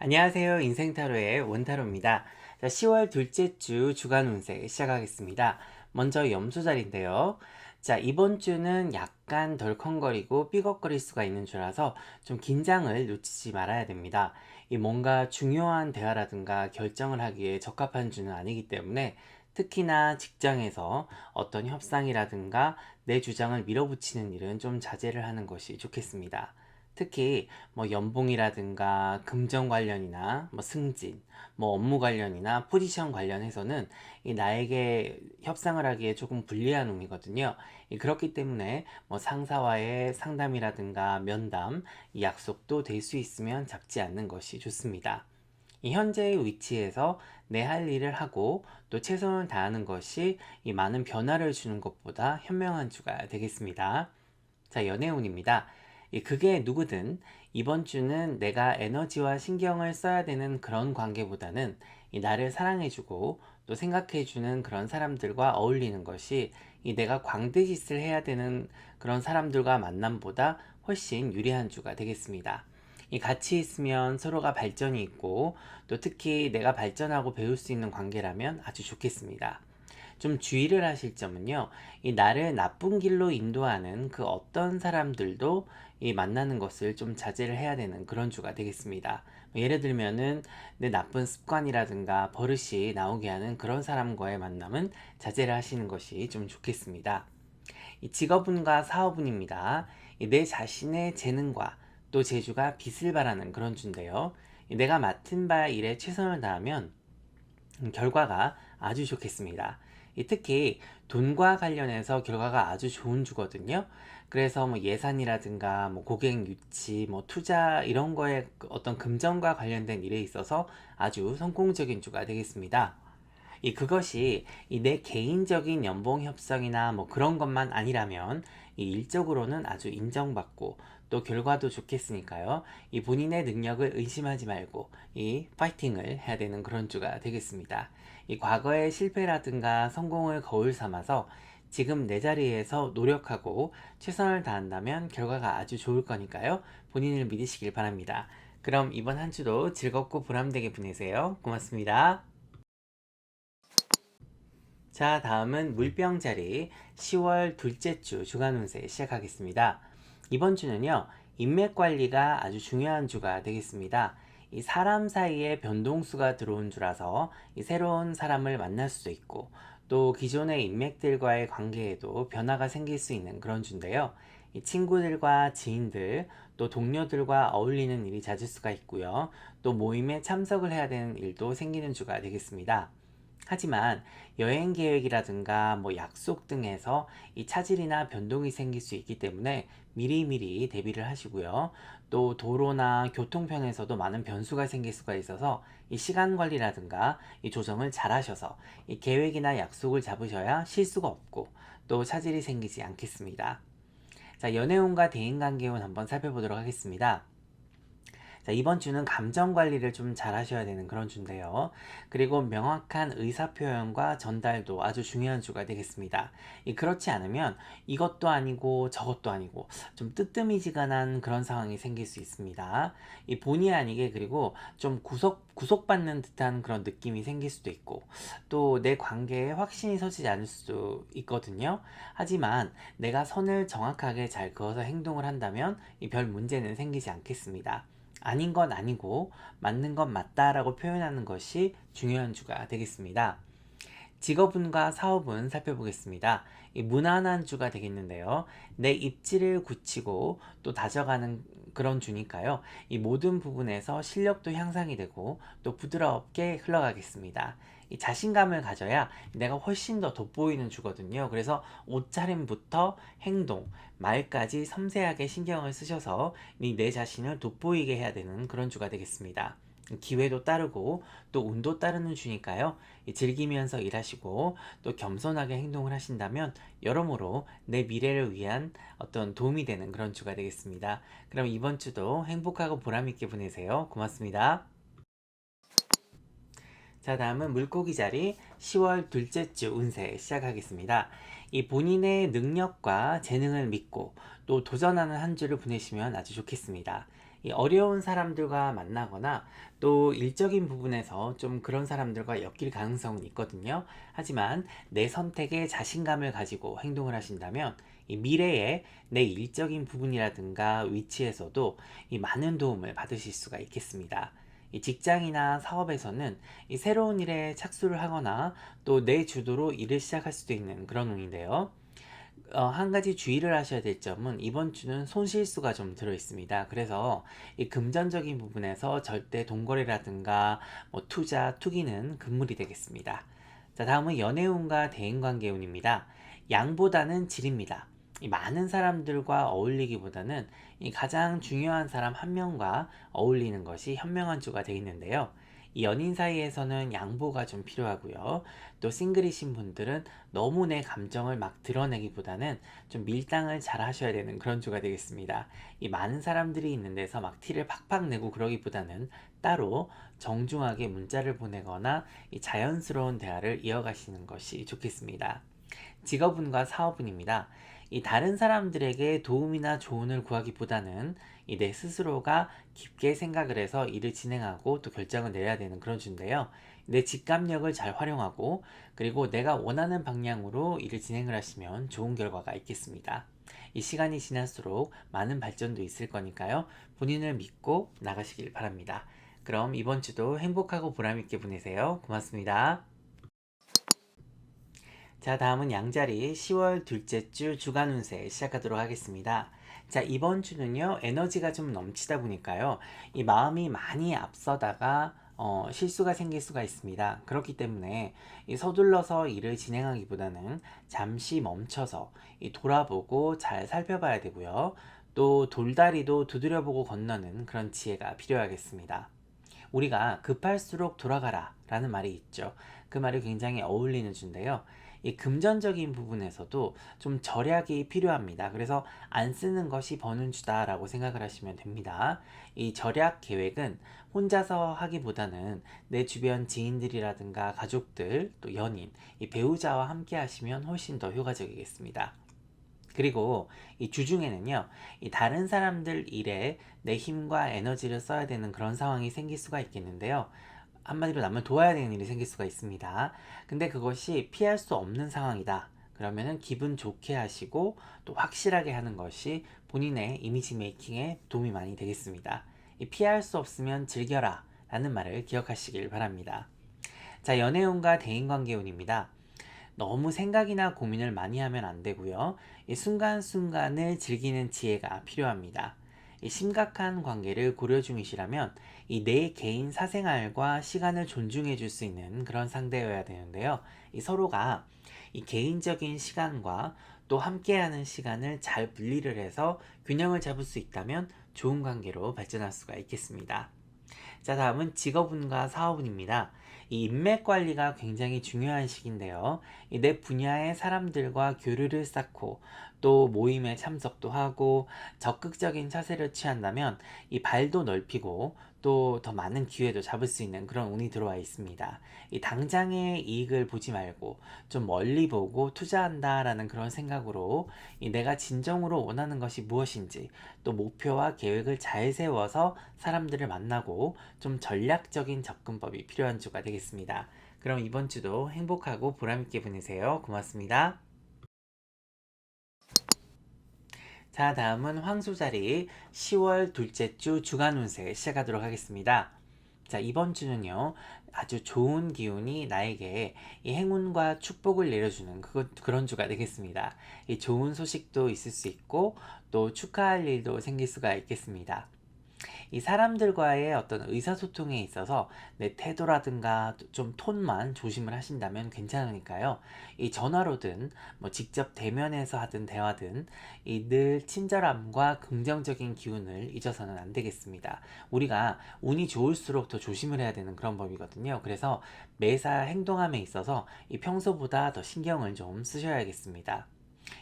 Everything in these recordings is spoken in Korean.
안녕하세요. 인생타로의 원타로입니다. 자, 10월 둘째 주 주간 운세 시작하겠습니다. 먼저 염소자리인데요. 자, 이번 주는 약간 덜컹거리고 삐걱거릴 수가 있는 주라서 좀 긴장을 놓치지 말아야 됩니다. 이 뭔가 중요한 대화라든가 결정을 하기에 적합한 주는 아니기 때문에 특히나 직장에서 어떤 협상이라든가 내 주장을 밀어붙이는 일은 좀 자제를 하는 것이 좋겠습니다. 특히 뭐 연봉이라든가 금전 관련이나 뭐 승진, 뭐 업무 관련이나 포지션 관련해서는 이 나에게 협상을 하기에 조금 불리한 운이거든요. 그렇기 때문에 뭐 상사와의 상담이라든가 면담, 이 약속도 될 수 있으면 잡지 않는 것이 좋습니다. 이 현재의 위치에서 내 할 일을 하고 또 최선을 다하는 것이 이 많은 변화를 주는 것보다 현명한 주가 되겠습니다. 자, 연애운입니다. 그게 누구든 이번 주는 내가 에너지와 신경을 써야 되는 그런 관계보다는 이 나를 사랑해주고 또 생각해주는 그런 사람들과 어울리는 것이 이 내가 광대짓을 해야 되는 그런 사람들과 만남보다 훨씬 유리한 주가 되겠습니다. 이 같이 있으면 서로가 발전이 있고 또 특히 내가 발전하고 배울 수 있는 관계라면 아주 좋겠습니다. 좀 주의를 하실 점은요, 이 나를 나쁜 길로 인도하는 그 어떤 사람들도 이 만나는 것을 좀 자제를 해야 되는 그런 주가 되겠습니다. 예를 들면은 내 나쁜 습관이라든가 버릇이 나오게 하는 그런 사람과의 만남은 자제를 하시는 것이 좀 좋겠습니다. 이 직업운과 사업운입니다. 내 자신의 재능과 또 재주가 빛을 발하는 그런 주인데요. 내가 맡은 바 일에 최선을 다하면 결과가 아주 좋겠습니다. 특히 돈과 관련해서 결과가 아주 좋은 주거든요. 그래서 뭐 예산이라든가 뭐 고객 유치, 뭐 투자 이런 거에 어떤 금전과 관련된 일에 있어서 아주 성공적인 주가 되겠습니다. 그것이 내 개인적인 연봉 협상이나 뭐 그런 것만 아니라면 이 일적으로는 아주 인정받고 또 결과도 좋겠으니까요. 이 본인의 능력을 의심하지 말고 이 파이팅을 해야 되는 그런 주가 되겠습니다. 이 과거의 실패라든가 성공을 거울 삼아서 지금 내 자리에서 노력하고 최선을 다한다면 결과가 아주 좋을 거니까요. 본인을 믿으시길 바랍니다. 그럼 이번 한 주도 즐겁고 보람되게 보내세요. 고맙습니다. 자, 다음은 물병자리 10월 둘째 주 주간 운세 시작하겠습니다. 이번 주는요, 인맥 관리가 아주 중요한 주가 되겠습니다. 이 사람 사이에 변동수가 들어온 주라서 이 새로운 사람을 만날 수도 있고, 또 기존의 인맥들과의 관계에도 변화가 생길 수 있는 그런 주인데요. 이 친구들과 지인들, 또 동료들과 어울리는 일이 잦을 수가 있고요. 또 모임에 참석을 해야 되는 일도 생기는 주가 되겠습니다. 하지만 여행 계획이라든가 뭐 약속 등에서 이 차질이나 변동이 생길 수 있기 때문에 미리미리 대비를 하시고요. 또 도로나 교통편에서도 많은 변수가 생길 수가 있어서 이 시간 관리라든가 이 조정을 잘 하셔서 이 계획이나 약속을 잡으셔야 실수가 없고 또 차질이 생기지 않겠습니다. 자, 연애운과 대인관계운 한번 살펴보도록 하겠습니다. 자, 이번 주는 감정 관리를 좀 잘 하셔야 되는 그런 주인데요. 그리고 명확한 의사표현과 전달도 아주 중요한 주가 되겠습니다. 그렇지 않으면 이것도 아니고 저것도 아니고 좀 뜨뜨미지근한 그런 상황이 생길 수 있습니다. 본의 아니게 그리고 좀 구속받는 듯한 그런 느낌이 생길 수도 있고 또 내 관계에 확신이 서지 않을 수도 있거든요. 하지만 내가 선을 정확하게 잘 그어서 행동을 한다면 별 문제는 생기지 않겠습니다. 아닌 건 아니고 맞는 건 맞다라고 표현하는 것이 중요한 주가 되겠습니다. 직업운과 사업운 살펴보겠습니다. 무난한 주가 되겠는데요. 내 입지를 굳히고 또 다져가는 그런 주니까요. 이 모든 부분에서 실력도 향상이 되고 또 부드럽게 흘러가겠습니다. 이 자신감을 가져야 내가 훨씬 더 돋보이는 주거든요. 그래서 옷차림부터 행동, 말까지 섬세하게 신경을 쓰셔서 내 자신을 돋보이게 해야 되는 그런 주가 되겠습니다. 기회도 따르고 또 운도 따르는 주니까요. 즐기면서 일하시고 또 겸손하게 행동을 하신다면 여러모로 내 미래를 위한 어떤 도움이 되는 그런 주가 되겠습니다. 그럼 이번 주도 행복하고 보람있게 보내세요. 고맙습니다. 자, 다음은 물고기 자리 10월 둘째 주 운세 시작하겠습니다. 본인의 능력과 재능을 믿고 또 도전하는 한 주를 보내시면 아주 좋겠습니다. 이 어려운 사람들과 만나거나 또 일적인 부분에서 좀 그런 사람들과 엮일 가능성은 있거든요. 하지만 내 선택에 자신감을 가지고 행동을 하신다면 이 미래에 내 일적인 부분이라든가 위치에서도 이 많은 도움을 받으실 수가 있겠습니다. 이 직장이나 사업에서는 이 새로운 일에 착수를 하거나 또 내 주도로 일을 시작할 수도 있는 그런 운인데요. 한 가지 주의를 하셔야 될 점은 이번 주는 손실수가 좀 들어 있습니다. 그래서 이 금전적인 부분에서 절대 돈거래라든가 뭐 투자, 투기는 금물이 되겠습니다. 자, 다음은 연애운과 대인관계운입니다. 양보다는 질입니다. 이 많은 사람들과 어울리기보다는 이 가장 중요한 사람 한 명과 어울리는 것이 현명한 주가 되겠는데요. 이 연인 사이에서는 양보가 좀 필요하고요. 또 싱글이신 분들은 너무 내 감정을 막 드러내기보다는 좀 밀당을 잘 하셔야 되는 그런 주가 되겠습니다. 이 많은 사람들이 있는 데서 막 티를 팍팍 내고 그러기보다는 따로 정중하게 문자를 보내거나 이 자연스러운 대화를 이어가시는 것이 좋겠습니다. 직업운과 사업운입니다. 이 다른 사람들에게 도움이나 조언을 구하기보다는 이 내 스스로가 깊게 생각을 해서 일을 진행하고 또 결정을 내려야 되는 그런 주인데요. 내 직감력을 잘 활용하고 그리고 내가 원하는 방향으로 일을 진행을 하시면 좋은 결과가 있겠습니다. 이 시간이 지날수록 많은 발전도 있을 거니까요. 본인을 믿고 나가시길 바랍니다. 그럼 이번 주도 행복하고 보람있게 보내세요. 고맙습니다. 자, 다음은 양자리 10월 둘째 주 주간 운세 시작하도록 하겠습니다. 자, 이번 주는요, 에너지가 좀 넘치다 보니까요, 이 마음이 많이 앞서다가 실수가 생길 수가 있습니다. 그렇기 때문에 이 서둘러서 일을 진행하기보다는 잠시 멈춰서 이 돌아보고 잘 살펴봐야 되고요. 또 돌다리도 두드려보고 건너는 그런 지혜가 필요하겠습니다. 우리가 급할수록 돌아가라 라는 말이 있죠. 그 말이 굉장히 어울리는 주인데요. 이 금전적인 부분에서도 좀 절약이 필요합니다. 그래서 안 쓰는 것이 버는 주다라고 생각을 하시면 됩니다. 이 절약 계획은 혼자서 하기보다는 내 주변 지인들이라든가 가족들, 또 연인, 이 배우자와 함께 하시면 훨씬 더 효과적이겠습니다. 그리고 이 주중에는요, 이 다른 사람들 일에 내 힘과 에너지를 써야 되는 그런 상황이 생길 수가 있겠는데요. 한마디로 남을 도와야 되는 일이 생길 수가 있습니다. 근데 그것이 피할 수 없는 상황이다. 그러면은 기분 좋게 하시고 또 확실하게 하는 것이 본인의 이미지 메이킹에 도움이 많이 되겠습니다. 이 피할 수 없으면 즐겨라 라는 말을 기억하시길 바랍니다. 자, 연애운과 대인관계운입니다. 너무 생각이나 고민을 많이 하면 안 되고요. 이 순간순간을 즐기는 지혜가 필요합니다. 이 심각한 관계를 고려 중이시라면 이 내 개인 사생활과 시간을 존중해 줄 수 있는 그런 상대여야 되는데요. 이 서로가 이 개인적인 시간과 또 함께하는 시간을 잘 분리를 해서 균형을 잡을 수 있다면 좋은 관계로 발전할 수가 있겠습니다. 자, 다음은 직업운과 사업운입니다. 이 인맥 관리가 굉장히 중요한 시기인데요. 이 내 분야의 사람들과 교류를 쌓고 또 모임에 참석도 하고 적극적인 자세를 취한다면 이 발도 넓히고 또 더 많은 기회도 잡을 수 있는 그런 운이 들어와 있습니다. 이 당장의 이익을 보지 말고 좀 멀리 보고 투자한다라는 그런 생각으로 이 내가 진정으로 원하는 것이 무엇인지 또 목표와 계획을 잘 세워서 사람들을 만나고 좀 전략적인 접근법이 필요한 주가 되겠습니다. 그럼 이번 주도 행복하고 보람있게 보내세요. 고맙습니다. 자, 다음은 황소자리 10월 둘째 주 주간 운세 시작하도록 하겠습니다. 자, 이번 주는요, 아주 좋은 기운이 나에게 이 행운과 축복을 내려주는 그런 주가 되겠습니다. 이 좋은 소식도 있을 수 있고, 또 축하할 일도 생길 수가 있겠습니다. 이 사람들과의 어떤 의사소통에 있어서 내 태도라든가 좀 톤만 조심을 하신다면 괜찮으니까요. 이 전화로든 뭐 직접 대면해서 하든 대화든 이 늘 친절함과 긍정적인 기운을 잊어서는 안 되겠습니다. 우리가 운이 좋을수록 더 조심을 해야 되는 그런 법이거든요. 그래서 매사 행동함에 있어서 이 평소보다 더 신경을 좀 쓰셔야겠습니다.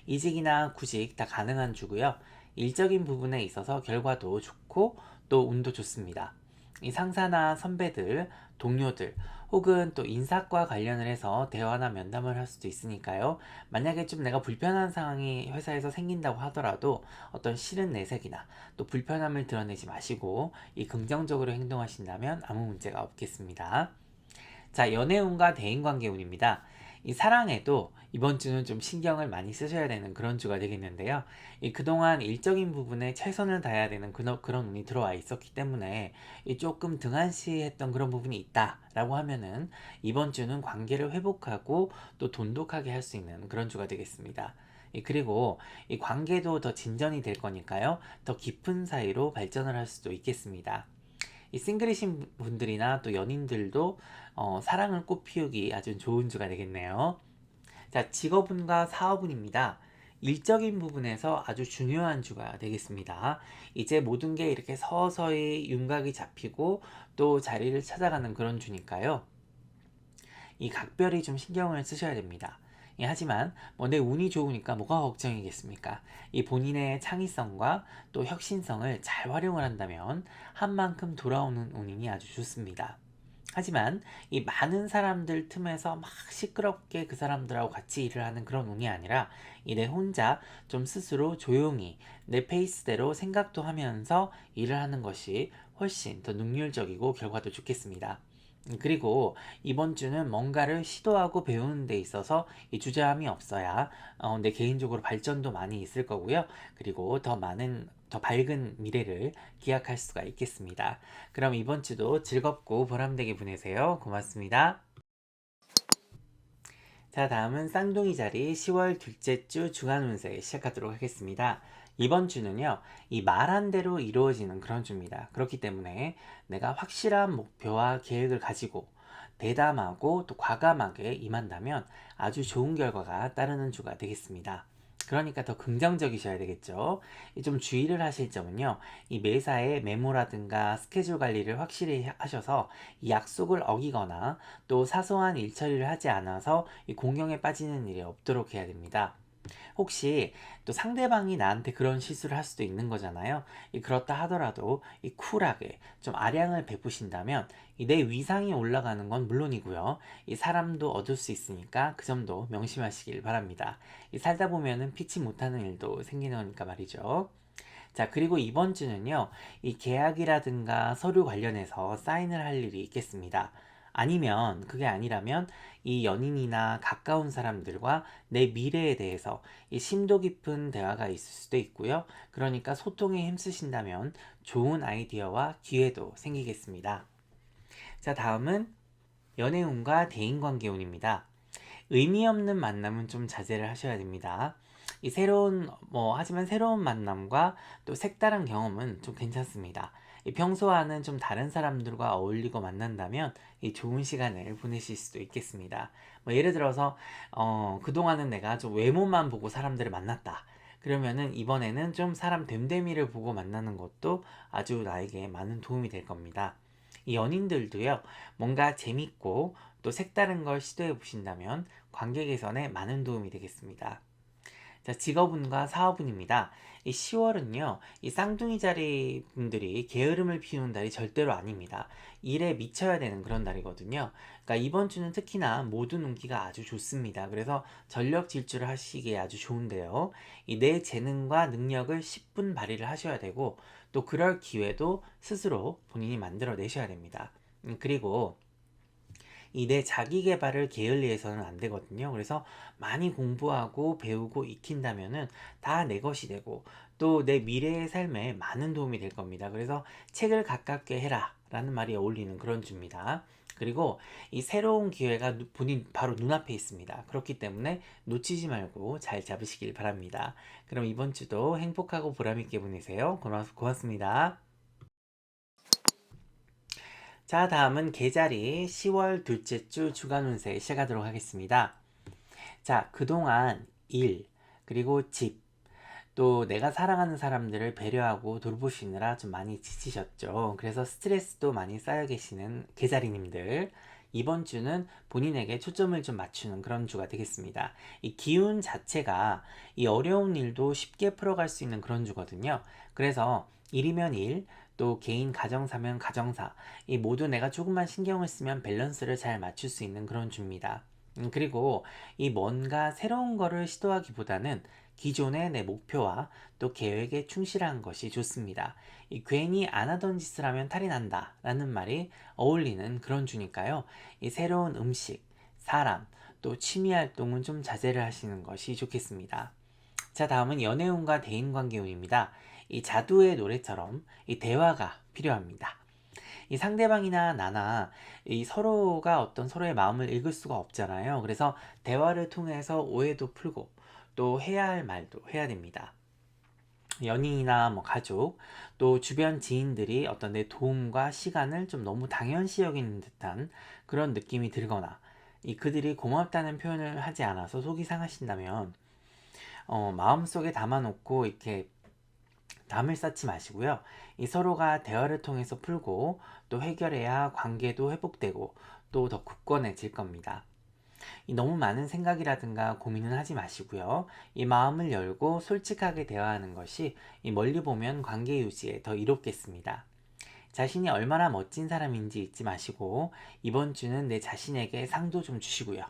이직이나 구직 다 가능한 주고요. 일적인 부분에 있어서 결과도 좋고 또 운도 좋습니다. 이 상사나 선배들, 동료들, 혹은 또 인사과 관련을 해서 대화나 면담을 할 수도 있으니까요. 만약에 좀 내가 불편한 상황이 회사에서 생긴다고 하더라도 어떤 싫은 내색이나 또 불편함을 드러내지 마시고 이 긍정적으로 행동하신다면 아무 문제가 없겠습니다. 자, 연애운과 대인관계운입니다. 이 사랑에도 이번 주는 좀 신경을 많이 쓰셔야 되는 그런 주가 되겠는데요. 이 그동안 일적인 부분에 최선을 다해야 되는 그런 운이 들어와 있었기 때문에 이 조금 등한시했던 그런 부분이 있다라고 하면은 이번 주는 관계를 회복하고 또 돈독하게 할 수 있는 그런 주가 되겠습니다. 그리고 이 관계도 더 진전이 될 거니까요. 더 깊은 사이로 발전을 할 수도 있겠습니다. 이 싱글이신 분들이나 또 연인들도 사랑을 꽃피우기 아주 좋은 주가 되겠네요. 자, 직업운과 사업운입니다. 일적인 부분에서 아주 중요한 주가 되겠습니다. 이제 모든 게 이렇게 서서히 윤곽이 잡히고 또 자리를 찾아가는 그런 주니까요. 이 각별히 좀 신경을 쓰셔야 됩니다. 하지만 뭐 내 운이 좋으니까 뭐가 걱정이겠습니까? 이 본인의 창의성과 또 혁신성을 잘 활용을 한다면 한 만큼 돌아오는 운이 아주 좋습니다. 하지만 이 많은 사람들 틈에서 막 시끄럽게 그 사람들하고 같이 일을 하는 그런 운이 아니라 이 내 혼자 좀 스스로 조용히 내 페이스대로 생각도 하면서 일을 하는 것이 훨씬 더 능률적이고 결과도 좋겠습니다. 그리고 이번 주는 뭔가를 시도하고 배우는 데 있어서 이 주저함이 없어야 내 개인적으로 발전도 많이 있을 거고요. 그리고 더 밝은 미래를 기약할 수가 있겠습니다. 그럼 이번 주도 즐겁고 보람되게 보내세요. 고맙습니다. 자, 다음은 쌍둥이 자리 10월 둘째 주 주간 운세 시작하도록 하겠습니다. 이번 주는요, 이 말한 대로 이루어지는 그런 주입니다. 그렇기 때문에 내가 확실한 목표와 계획을 가지고 대담하고 또 과감하게 임한다면 아주 좋은 결과가 따르는 주가 되겠습니다. 그러니까 더 긍정적이셔야 되겠죠. 좀 주의를 하실 점은요, 이 매사에 메모라든가 스케줄 관리를 확실히 하셔서 이 약속을 어기거나 또 사소한 일 처리를 하지 않아서 이 공경에 빠지는 일이 없도록 해야 됩니다. 혹시 또 상대방이 나한테 그런 실수를 할 수도 있는 거잖아요. 그렇다 하더라도 이 쿨하게 좀 아량을 베푸신다면 내 위상이 올라가는 건 물론이고요. 이 사람도 얻을 수 있으니까 그 점도 명심하시길 바랍니다. 살다 보면은 피치 못하는 일도 생기는 거니까 말이죠. 자, 그리고 이번 주는요, 이 계약이라든가 서류 관련해서 사인을 할 일이 있겠습니다. 아니면, 그게 아니라면, 이 연인이나 가까운 사람들과 내 미래에 대해서 이 심도 깊은 대화가 있을 수도 있고요. 그러니까 소통에 힘쓰신다면 좋은 아이디어와 기회도 생기겠습니다. 자, 다음은 연애운과 대인관계운입니다. 의미 없는 만남은 좀 자제를 하셔야 됩니다. 하지만 새로운 만남과 또 색다른 경험은 좀 괜찮습니다. 평소와는 좀 다른 사람들과 어울리고 만난다면 좋은 시간을 보내실 수도 있겠습니다. 예를 들어서, 그동안은 내가 좀 외모만 보고 사람들을 만났다. 그러면은 이번에는 좀 사람 됨됨이를 보고 만나는 것도 아주 나에게 많은 도움이 될 겁니다. 이 연인들도요, 뭔가 재밌고 또 색다른 걸 시도해 보신다면 관계 개선에 많은 도움이 되겠습니다. 자, 직업운과 사업운입니다. 이 10월은요, 이 쌍둥이 자리 분들이 게으름을 피우는 달이 절대로 아닙니다. 일에 미쳐야 되는 그런 달이거든요. 그러니까 이번 주는 특히나 모든 운기가 아주 좋습니다. 그래서 전력 질주를 하시기에 아주 좋은데요. 이 내 재능과 능력을 10분 발휘를 하셔야 되고, 또 그럴 기회도 스스로 본인이 만들어 내셔야 됩니다. 그리고 이 내 자기 개발을 게을리해서는 안 되거든요. 그래서 많이 공부하고 배우고 익힌다면은 다 내 것이 되고 또 내 미래의 삶에 많은 도움이 될 겁니다. 그래서 책을 가깝게 해라 라는 말이 어울리는 그런 주입니다. 그리고 이 새로운 기회가 본인 바로 눈앞에 있습니다. 그렇기 때문에 놓치지 말고 잘 잡으시길 바랍니다. 그럼 이번 주도 행복하고 보람있게 보내세요. 고맙습니다. 자, 다음은 계자리 10월 둘째 주 주간 운세 시작하도록 하겠습니다. 자, 그동안 일, 그리고 집, 또 내가 사랑하는 사람들을 배려하고 돌보시느라 좀 많이 지치셨죠. 그래서 스트레스도 많이 쌓여 계시는 계자리님들. 이번 주는 본인에게 초점을 좀 맞추는 그런 주가 되겠습니다. 이 기운 자체가 이 어려운 일도 쉽게 풀어갈 수 있는 그런 주거든요. 그래서 일이면 일, 또 개인 가정사면 가정사, 이 모두 내가 조금만 신경을 쓰면 밸런스를 잘 맞출 수 있는 그런 주입니다. 그리고 이 뭔가 새로운 거를 시도하기보다는 기존의 내 목표와 또 계획에 충실한 것이 좋습니다. 이 괜히 안 하던 짓을 하면 탈이 난다 라는 말이 어울리는 그런 주니까요. 이 새로운 음식, 사람, 또 취미 활동은 좀 자제를 하시는 것이 좋겠습니다. 자, 다음은 연애운과 대인관계운입니다. 이 자두의 노래처럼 이 대화가 필요합니다. 이 상대방이나 나나 이 서로가 어떤 서로의 마음을 읽을 수가 없잖아요. 그래서 대화를 통해서 오해도 풀고 또 해야 할 말도 해야 됩니다. 연인이나 뭐 가족 또 주변 지인들이 어떤 내 도움과 시간을 좀 너무 당연시 여기는 듯한 그런 느낌이 들거나 이 그들이 고맙다는 표현을 하지 않아서 속이 상하신다면 마음속에 담아놓고 이렇게 담을 쌓지 마시고요. 이 서로가 대화를 통해서 풀고 또 해결해야 관계도 회복되고 또 더 굳건해질 겁니다. 이 너무 많은 생각이라든가 고민은 하지 마시고요. 이 마음을 열고 솔직하게 대화하는 것이 이 멀리 보면 관계 유지에 더 이롭겠습니다. 자신이 얼마나 멋진 사람인지 잊지 마시고 이번 주는 내 자신에게 상도 좀 주시고요.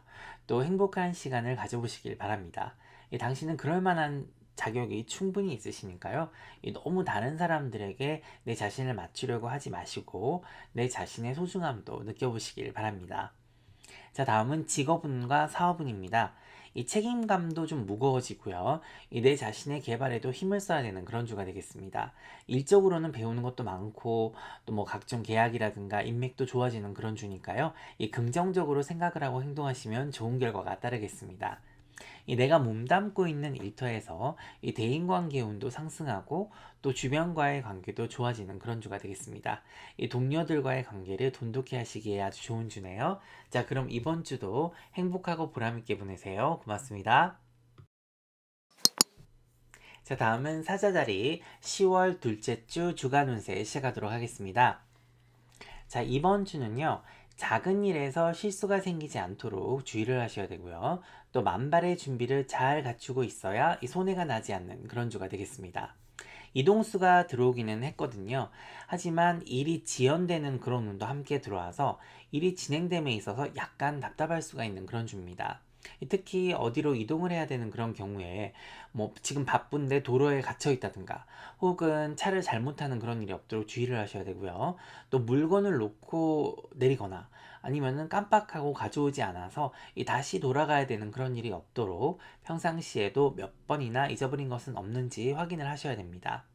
또 행복한 시간을 가져보시길 바랍니다. 당신은 그럴 만한 자격이 충분히 있으시니까요. 너무 다른 사람들에게 내 자신을 맞추려고 하지 마시고 내 자신의 소중함도 느껴보시길 바랍니다. 자, 다음은 직업운과 사업운입니다. 이 책임감도 좀 무거워지고요. 이 내 자신의 개발에도 힘을 써야 되는 그런 주가 되겠습니다. 일적으로는 배우는 것도 많고 또 뭐 각종 계약이라든가 인맥도 좋아지는 그런 주니까요. 이 긍정적으로 생각을 하고 행동하시면 좋은 결과가 따르겠습니다. 이 내가 몸담고 있는 일터에서 이 대인관계 운도 상승하고 또 주변과의 관계도 좋아지는 그런 주가 되겠습니다. 이 동료들과의 관계를 돈독히 하시기에 아주 좋은 주네요. 자, 그럼 이번 주도 행복하고 보람있게 보내세요. 고맙습니다. 자, 다음은 사자자리 10월 둘째 주 주간 운세 시작하도록 하겠습니다. 자, 이번 주는요, 작은 일에서 실수가 생기지 않도록 주의를 하셔야 되고요. 또 만발의 준비를 잘 갖추고 있어야 이 손해가 나지 않는 그런 주가 되겠습니다. 이동수가 들어오기는 했거든요. 하지만 일이 지연되는 그런 운도 함께 들어와서 일이 진행됨에 있어서 약간 답답할 수가 있는 그런 주입니다. 특히 어디로 이동을 해야 되는 그런 경우에 뭐 지금 바쁜데 도로에 갇혀 있다든가 혹은 차를 잘못하는 그런 일이 없도록 주의를 하셔야 되고요. 또 물건을 놓고 내리거나 아니면은 깜빡하고 가져오지 않아서 다시 돌아가야 되는 그런 일이 없도록 평상시에도 몇 번이나 잊어버린 것은 없는지 확인을 하셔야 됩니다.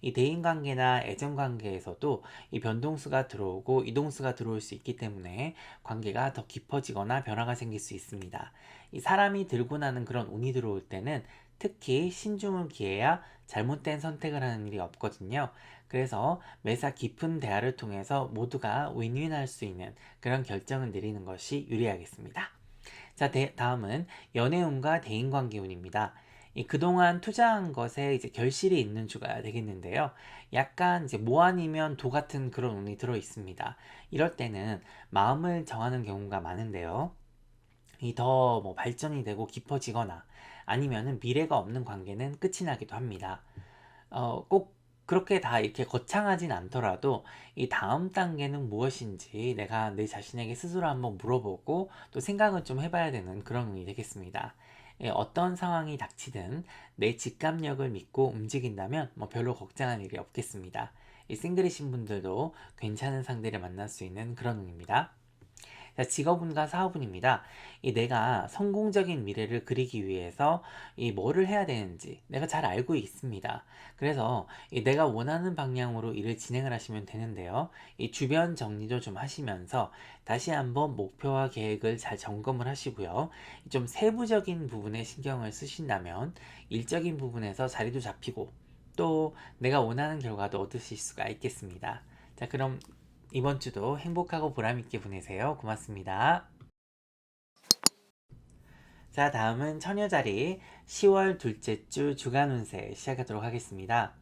이 대인관계나 애정관계에서도 이 변동수가 들어오고 이동수가 들어올 수 있기 때문에 관계가 더 깊어지거나 변화가 생길 수 있습니다. 이 사람이 들고 나는 그런 운이 들어올 때는 특히 신중을 기해야 잘못된 선택을 하는 일이 없거든요. 그래서 매사 깊은 대화를 통해서 모두가 윈윈할 수 있는 그런 결정을 내리는 것이 유리하겠습니다. 자, 다음은 연애운과 대인관계운입니다. 그동안 투자한 것에 이제 결실이 있는 주가 되겠는데요. 약간 이제 모 아니면 도 같은 그런 운이 들어 있습니다. 이럴 때는 마음을 정하는 경우가 많은데요. 이 더 뭐 발전이 되고 깊어지거나 아니면은 미래가 없는 관계는 끝이 나기도 합니다. 꼭 그렇게 다 이렇게 거창하진 않더라도 이 다음 단계는 무엇인지 내가 내 자신에게 스스로 한번 물어보고 또 생각을 좀 해봐야 되는 그런 운이 되겠습니다. 어떤 상황이 닥치든 내 직감력을 믿고 움직인다면 뭐 별로 걱정할 일이 없겠습니다. 싱글이신 분들도 괜찮은 상대를 만날 수 있는 그런 운입니다. 자, 직업운과 사업운입니다. 내가 성공적인 미래를 그리기 위해서 뭐를 해야 되는지 내가 잘 알고 있습니다. 그래서 내가 원하는 방향으로 일을 진행을 하시면 되는데요. 주변 정리도 좀 하시면서 다시 한번 목표와 계획을 잘 점검을 하시고요. 좀 세부적인 부분에 신경을 쓰신다면 일적인 부분에서 자리도 잡히고 또 내가 원하는 결과도 얻으실 수가 있겠습니다. 자, 그럼 이번 주도 행복하고 보람있게 보내세요. 고맙습니다. 자, 다음은 처녀자리 10월 둘째 주 주간 운세 시작하도록 하겠습니다.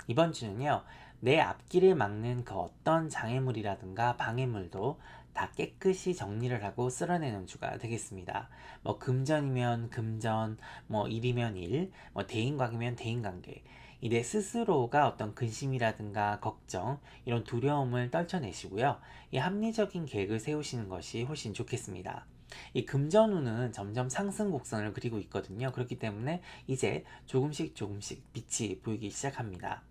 이번 주는요, 내 앞길을 막는 그 어떤 장애물이라든가 방해물도 다 깨끗이 정리를 하고 쓸어내는 주가 되겠습니다. 뭐 금전이면 금전, 뭐 일이면 일, 뭐 대인관계면 대인관계. 이 내 스스로가 어떤 근심이라든가 걱정, 이런 두려움을 떨쳐내시고요. 이 합리적인 계획을 세우시는 것이 훨씬 좋겠습니다. 이 금전운은 점점 상승 곡선을 그리고 있거든요. 그렇기 때문에 이제 조금씩 조금씩 빛이 보이기 시작합니다.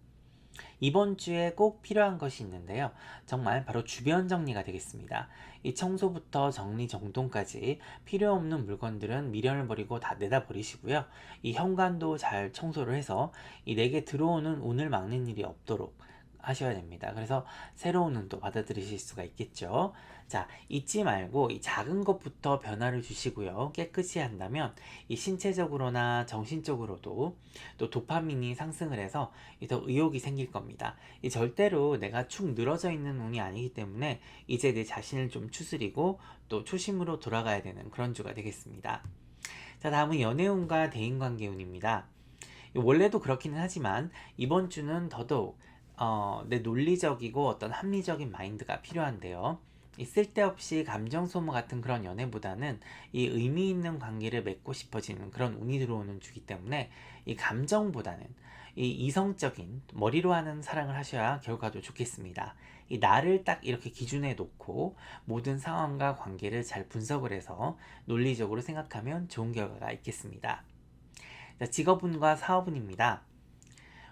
이번 주에 꼭 필요한 것이 있는데요. 정말 바로 주변 정리가 되겠습니다. 이 청소부터 정리정돈까지 필요 없는 물건들은 미련을 버리고 다 내다 버리시고요. 이 현관도 잘 청소를 해서 이 내게 들어오는 운을 막는 일이 없도록 하셔야 됩니다. 그래서 새로운 운도 받아들이실 수가 있겠죠. 자, 잊지 말고 이 작은 것부터 변화를 주시고요. 깨끗이 한다면 이 신체적으로나 정신적으로도 또 도파민이 상승을 해서 더 의욕이 생길 겁니다. 이 절대로 내가 축 늘어져 있는 운이 아니기 때문에 이제 내 자신을 좀 추스리고 또 초심으로 돌아가야 되는 그런 주가 되겠습니다. 자, 다음은 연애운과 대인관계 운입니다. 원래도 그렇기는 하지만 이번 주는 더더욱 내 논리적이고 어떤 합리적인 마인드가 필요한데요. 이 쓸데없이 감정 소모 같은 그런 연애보다는 이 의미 있는 관계를 맺고 싶어지는 그런 운이 들어오는 주기 때문에 이 감정보다는 이 이성적인 머리로 하는 사랑을 하셔야 결과도 좋겠습니다. 이 나를 딱 이렇게 기준에 놓고 모든 상황과 관계를 잘 분석을 해서 논리적으로 생각하면 좋은 결과가 있겠습니다. 자, 직업운과 사업운입니다.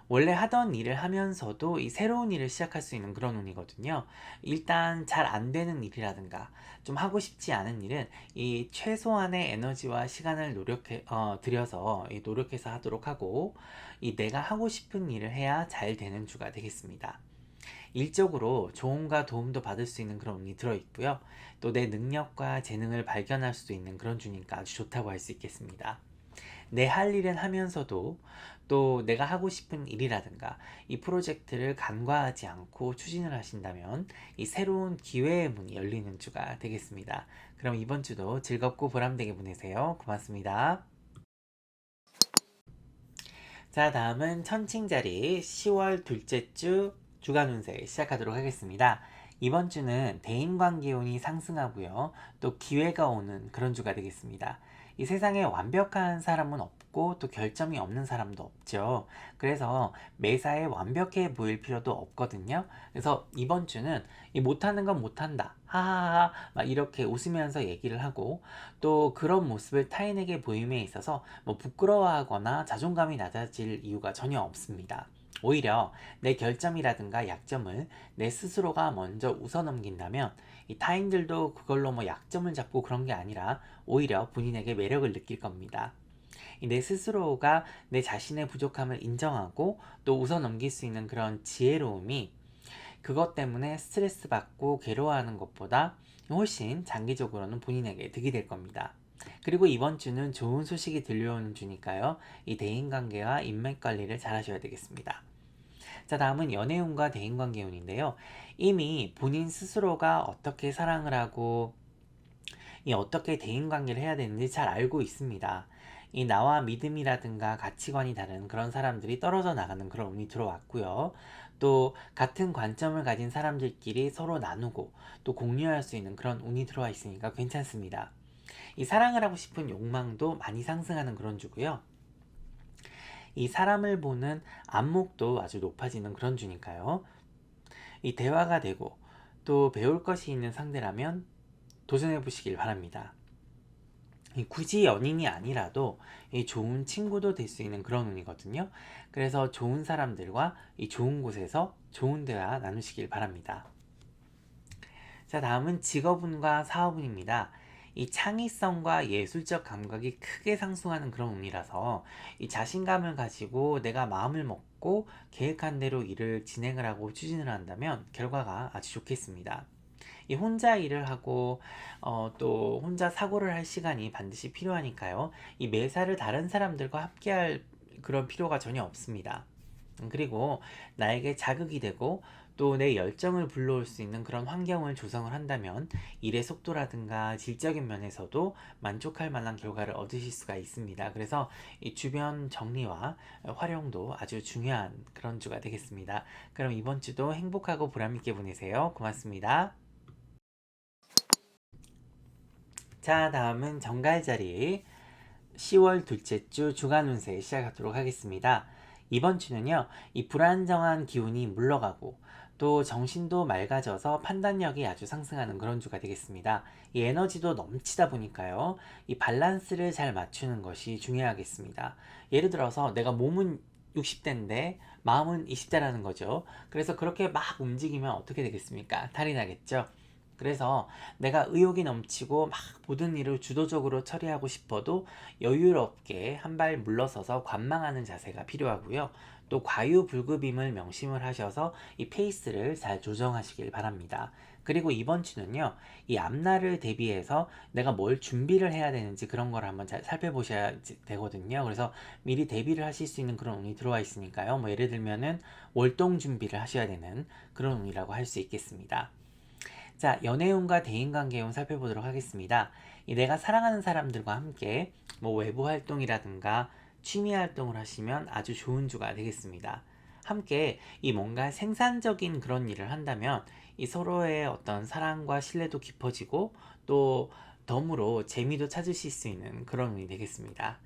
원래 하던 일을 하면서도 이 새로운 일을 시작할 수 있는 그런 운이거든요. 일단 잘 안 되는 일이라든가 좀 하고 싶지 않은 일은 이 최소한의 에너지와 시간을 들여서 노력해서 하도록 하고 이 내가 하고 싶은 일을 해야 잘 되는 주가 되겠습니다. 일적으로 조언과 도움도 받을 수 있는 그런 운이 들어있고요. 또 내 능력과 재능을 발견할 수 있는 그런 주니까 아주 좋다고 할 수 있겠습니다. 내 할 일은 하면서도 또 내가 하고 싶은 일이라든가 이 프로젝트를 간과하지 않고 추진을 하신다면 이 새로운 기회의 문이 열리는 주가 되겠습니다. 그럼 이번 주도 즐겁고 보람되게 보내세요. 고맙습니다. 자, 다음은 천칭자리 10월 둘째 주 주간 운세 시작하도록 하겠습니다. 이번 주는 대인관계운이 상승하고요. 또 기회가 오는 그런 주가 되겠습니다. 이 세상에 완벽한 사람은 없고 또 결점이 없는 사람도 없죠. 그래서 매사에 완벽해 보일 필요도 없거든요. 그래서 이번 주는 이 못하는 건 못한다. 하하하 막 이렇게 웃으면서 얘기를 하고 또 그런 모습을 타인에게 보임에 있어서 뭐 부끄러워하거나 자존감이 낮아질 이유가 전혀 없습니다. 오히려 내 결점이라든가 약점을 내 스스로가 먼저 웃어넘긴다면 이 타인들도 그걸로 뭐 약점을 잡고 그런 게 아니라 오히려 본인에게 매력을 느낄 겁니다. 내 스스로가 내 자신의 부족함을 인정하고 또 웃어넘길 수 있는 그런 지혜로움이 그것 때문에 스트레스 받고 괴로워하는 것보다 훨씬 장기적으로는 본인에게 득이 될 겁니다. 그리고 이번 주는 좋은 소식이 들려오는 주니까요. 이 대인관계와 인맥 관리를 잘 하셔야 되겠습니다. 자, 다음은 연애운과 대인관계운인데요. 이미 본인 스스로가 어떻게 사랑을 하고 이 어떻게 대인관계를 해야 되는지 잘 알고 있습니다. 이 나와 믿음이라든가 가치관이 다른 그런 사람들이 떨어져 나가는 그런 운이 들어왔고요. 또 같은 관점을 가진 사람들끼리 서로 나누고 또 공유할 수 있는 그런 운이 들어와 있으니까 괜찮습니다. 이 사랑을 하고 싶은 욕망도 많이 상승하는 그런 주고요. 이 사람을 보는 안목도 아주 높아지는 그런 주니까요. 이 대화가 되고 또 배울 것이 있는 상대라면 도전해 보시길 바랍니다. 굳이 연인이 아니라도 이 좋은 친구도 될 수 있는 그런 운이거든요. 그래서 좋은 사람들과 이 좋은 곳에서 좋은 대화 나누시길 바랍니다. 자, 다음은 직업운과 사업운입니다. 이 창의성과 예술적 감각이 크게 상승하는 그런 운이라서 이 자신감을 가지고 내가 마음을 먹고 계획한 대로 일을 진행을 하고 추진을 한다면 결과가 아주 좋겠습니다. 이 혼자 일을 하고 또 혼자 사고를 할 시간이 반드시 필요하니까요. 이 매사를 다른 사람들과 함께할 그런 필요가 전혀 없습니다. 그리고 나에게 자극이 되고 또 내 열정을 불러올 수 있는 그런 환경을 조성을 한다면 일의 속도라든가 질적인 면에서도 만족할 만한 결과를 얻으실 수가 있습니다. 그래서 이 주변 정리와 활용도 아주 중요한 그런 주가 되겠습니다. 그럼 이번 주도 행복하고 보람있게 보내세요. 고맙습니다. 자, 다음은 정갈자리 10월 둘째 주 주간 운세 시작하도록 하겠습니다. 이번 주는요, 이 불안정한 기운이 물러가고 또 정신도 맑아져서 판단력이 아주 상승하는 그런 주가 되겠습니다. 이 에너지도 넘치다 보니까요, 이 밸런스를 잘 맞추는 것이 중요하겠습니다. 예를 들어서 내가 몸은 60대인데 마음은 20대라는 거죠. 그래서 그렇게 막 움직이면 어떻게 되겠습니까? 탈이 나겠죠. 그래서 내가 의욕이 넘치고 막 모든 일을 주도적으로 처리하고 싶어도 여유롭게 한 발 물러서서 관망하는 자세가 필요하고요. 또 과유불급임을 명심을 하셔서 이 페이스를 잘 조정하시길 바랍니다. 그리고 이번 주는요, 이 앞날을 대비해서 내가 뭘 준비를 해야 되는지 그런 걸 한번 잘 살펴보셔야 되거든요. 그래서 미리 대비를 하실 수 있는 그런 운이 들어와 있으니까요. 뭐 예를 들면은 월동 준비를 하셔야 되는 그런 운이라고 할 수 있겠습니다. 자, 연애운과 대인관계운 살펴보도록 하겠습니다. 이 내가 사랑하는 사람들과 함께 뭐 외부 활동이라든가 취미 활동을 하시면 아주 좋은 주가 되겠습니다. 함께 이 뭔가 생산적인 그런 일을 한다면 이 서로의 어떤 사랑과 신뢰도 깊어지고 또 덤으로 재미도 찾으실 수 있는 그런 운이 되겠습니다.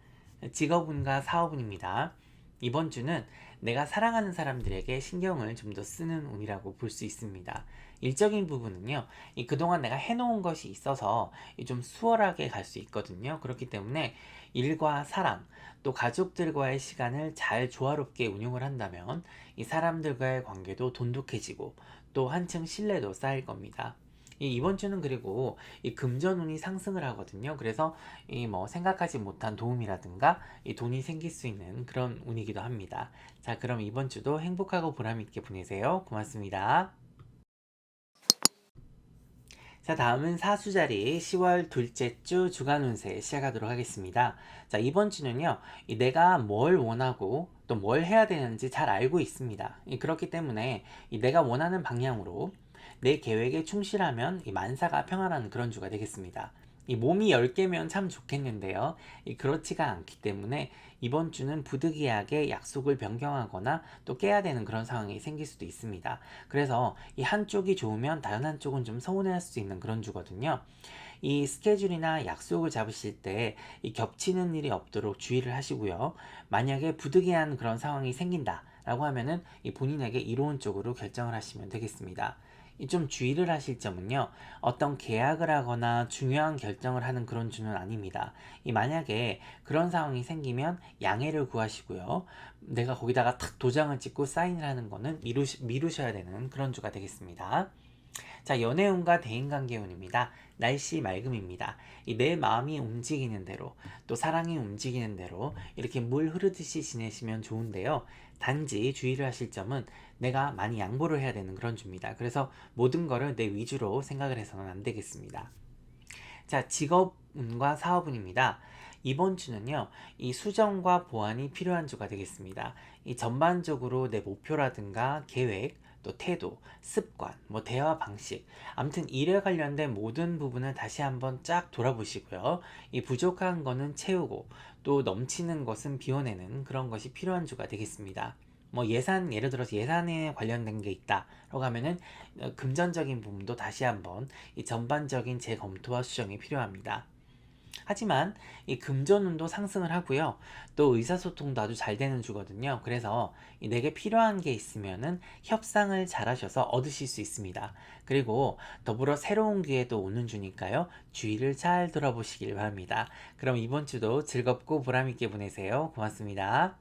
직업운과 사업운입니다. 이번 주는 내가 사랑하는 사람들에게 신경을 좀 더 쓰는 운이라고 볼 수 있습니다. 일적인 부분은요, 이 그동안 내가 해놓은 것이 있어서 좀 수월하게 갈 수 있거든요. 그렇기 때문에 일과 사랑, 또 가족들과의 시간을 잘 조화롭게 운용을 한다면 이 사람들과의 관계도 돈독해지고 또 한층 신뢰도 쌓일 겁니다. 이번 주는 그리고 이 금전운이 상승을 하거든요. 그래서 이 뭐 생각하지 못한 도움이라든가 이 돈이 생길 수 있는 그런 운이기도 합니다. 자, 그럼 이번 주도 행복하고 보람 있게 보내세요. 고맙습니다. 자, 다음은 사수자리 10월 둘째 주 주간 운세 시작하도록 하겠습니다. 자, 이번 주는요, 이 내가 뭘 원하고 또 뭘 해야 되는지 잘 알고 있습니다. 그렇기 때문에 이 내가 원하는 방향으로 내 계획에 충실하면 이 만사가 평안한 그런 주가 되겠습니다. 이 몸이 10개면 참 좋겠는데요. 그렇지가 않기 때문에 이번 주는 부득이하게 약속을 변경하거나 또 깨야 되는 그런 상황이 생길 수도 있습니다. 그래서 이 한쪽이 좋으면 다른 한쪽은 좀 서운해할 수 있는 그런 주거든요. 이 스케줄이나 약속을 잡으실 때 이 겹치는 일이 없도록 주의를 하시고요. 만약에 부득이한 그런 상황이 생긴다 라고 하면은 이 본인에게 이로운 쪽으로 결정을 하시면 되겠습니다. 좀 주의를 하실 점은요, 어떤 계약을 하거나 중요한 결정을 하는 그런 주는 아닙니다. 만약에 그런 상황이 생기면 양해를 구하시고요. 내가 거기다가 탁 도장을 찍고 사인을 하는 거는 미루셔야 되는 그런 주가 되겠습니다. 자, 연애운과 대인관계운입니다. 날씨 맑음입니다. 내 마음이 움직이는 대로 또 사랑이 움직이는 대로 이렇게 물 흐르듯이 지내시면 좋은데요. 단지 주의를 하실 점은 내가 많이 양보를 해야 되는 그런 주입니다. 그래서 모든 거를 내 위주로 생각을 해서는 안 되겠습니다. 자, 직업운과 사업운입니다. 이번 주는요, 이 수정과 보완이 필요한 주가 되겠습니다. 전반적으로 내 목표라든가 계획, 또 태도, 습관, 뭐 대화 방식, 아무튼 일에 관련된 모든 부분을 다시 한번 쫙 돌아보시고요. 부족한 거는 채우고 또 넘치는 것은 비워내는 그런 것이 필요한 주가 되겠습니다. 뭐 예를 들어서 예산에 관련된 게 있다라고 하면은 금전적인 부분도 다시 한번 이 전반적인 재검토와 수정이 필요합니다. 하지만 이 금전운도 상승을 하고요. 또 의사소통도 아주 잘 되는 주거든요. 그래서 내게 필요한 게 있으면은 협상을 잘 하셔서 얻으실 수 있습니다. 그리고 더불어 새로운 기회도 오는 주니까요. 주의를 잘 돌아보시길 바랍니다. 그럼 이번 주도 즐겁고 보람있게 보내세요. 고맙습니다.